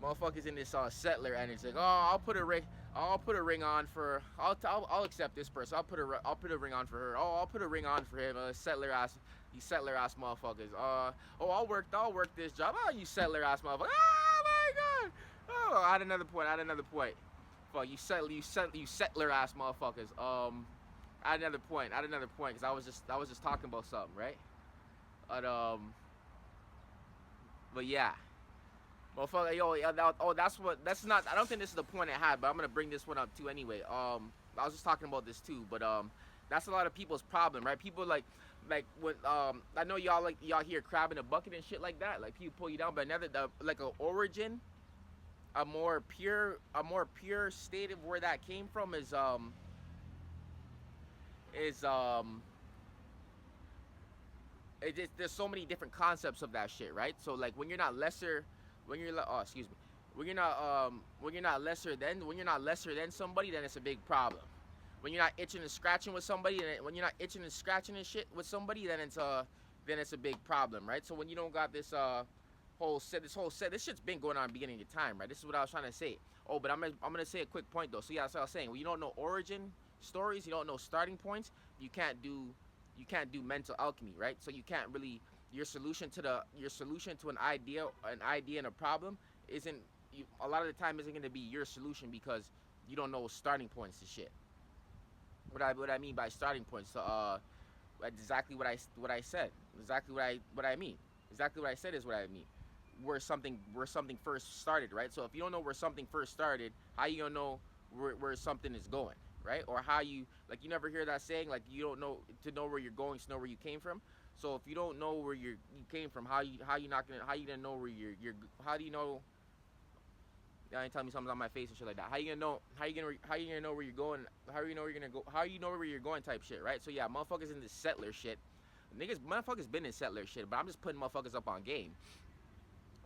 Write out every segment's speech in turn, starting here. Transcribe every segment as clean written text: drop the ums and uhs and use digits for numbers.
Motherfuckers in this settler energy. Like, oh, I'll put a ring on for. I'll accept this person. I'll put a ring on for her. Oh, I'll put a ring on for him. Settler ass. You settler ass motherfuckers. Oh, I'll work this job. Oh, you settler ass motherfucker. Oh my god. Oh, I had another point. I had another point. Fuck, you settler ass motherfuckers. I had another point. I had another point because I was just talking about something, right? But but yeah. Motherfucker, yo, that's not, I don't think this is the point I had, but I'm gonna bring this one up too anyway. I was just talking about this too, but that's a lot of people's problem, right? People like when I know y'all hear crab in a bucket and shit like that, like people pull you down, but like a origin, a more pure state of where that came from is there's so many different concepts of that shit, right? So like when you're not lesser, when you're oh excuse me, when you're not lesser than somebody, then it's a big problem. When you're not itching and scratching with somebody, and when you're not itching and scratching and shit with somebody, then it's a big problem, right? So when you don't got this this shit's been going on beginning of time, right? This is what I was trying to say. Oh, but I'm gonna say a quick point though. So yeah, that's what I was saying. When you don't know origin stories, you don't know starting points, you can't do mental alchemy, right? So you can't really your solution to an idea and a problem isn't a lot of the time isn't going to be your solution because you don't know starting points and shit. What I mean by starting points, exactly what I said, exactly what I mean, exactly what I said is what I mean. Where something first started, right? So if you don't know where something first started, how you gonna know where something is going, right? Or how you like you never hear that saying like you don't know to know where you're going to know where you came from. So if you don't know where you came from, how you gonna know where you're how do you know? You ain't telling me something's on my face and shit like that. How you gonna know where you're going? How you know where you're gonna go? How you know where you're going? Type shit, right? So yeah, motherfuckers in this settler shit. Motherfuckers been in settler shit, but I'm just putting motherfuckers up on game.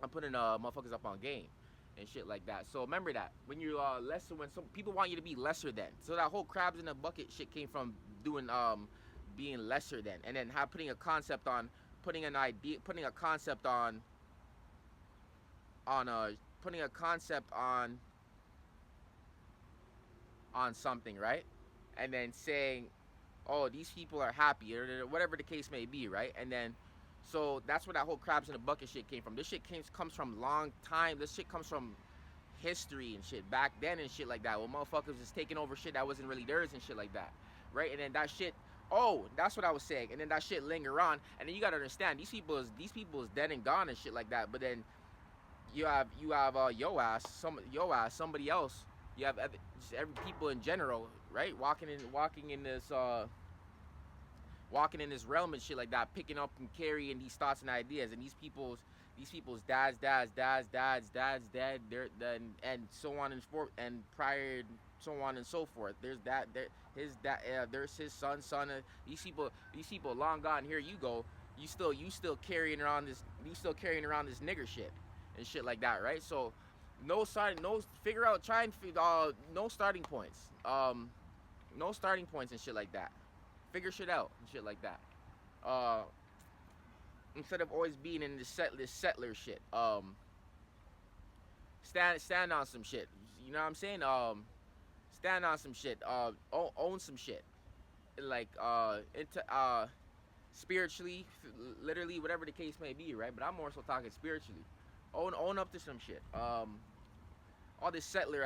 I'm putting motherfuckers up on game and shit like that. So remember that when you lesser, when some people want you to be lesser than. So that whole crabs in a bucket shit came from doing being lesser than, and then putting a concept on, putting a concept on putting a concept on something, right? And then saying, oh, these people are happy or whatever the case may be, right? And then so that's where that whole crabs in the bucket shit came from. This shit comes from long time. This shit comes from history and shit back then and shit like that. When motherfuckers was taking over shit that wasn't really theirs and shit like that, right? And then that shit. Oh, that's what I was saying. And then that shit linger on. And then you gotta understand these people is dead and gone and shit like that. But then you have yo ass somebody else. You have just every people in general, right? Walking in this realm and shit like that, picking up and carrying these thoughts and ideas, and these people's dads, dad, and so on and forth, and prior, so on and so forth. There's there's his son. These people long gone. Here you go. You still carrying around this nigger shit and shit like that, right? So no starting points. No starting points and shit like that. Figure shit out and shit like that. Instead of always being in this settler shit. Stand on some shit. You know what I'm saying? Stand on some shit. Own some shit. Like into spiritually, literally, whatever the case may be, right? But I'm more so talking spiritually. Own up to some shit. All this settler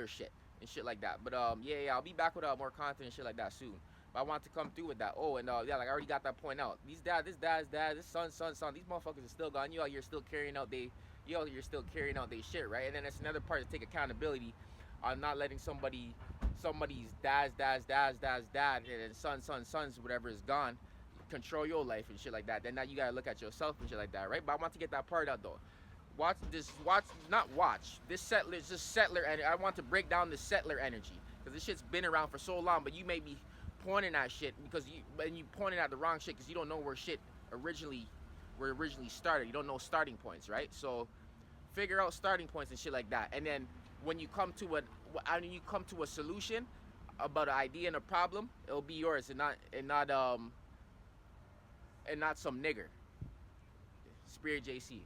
shit and shit like that. But yeah, I'll be back with more content and shit like that soon. But I want to come through with that. Oh, and yeah, like I already got that point out. This dad's dad, this son. These motherfuckers are still gone. You're still carrying out you're still carrying out they shit, right? And then that's another part to take accountability on not letting somebody's dad's dad, and then sons, whatever is gone, control your life and shit like that. Then now you gotta look at yourself and shit like that, right? But I want to get that part out though. This settler energy. I want to break down the settler energy because this shit's been around for so long, but you may be pointing at shit because you pointing at the wrong shit because you don't know where shit originally started. You don't know starting points, right? So figure out starting points and shit like that, and then when you come to a solution about an idea and a problem, it'll be yours and not some nigger. Spirit JC.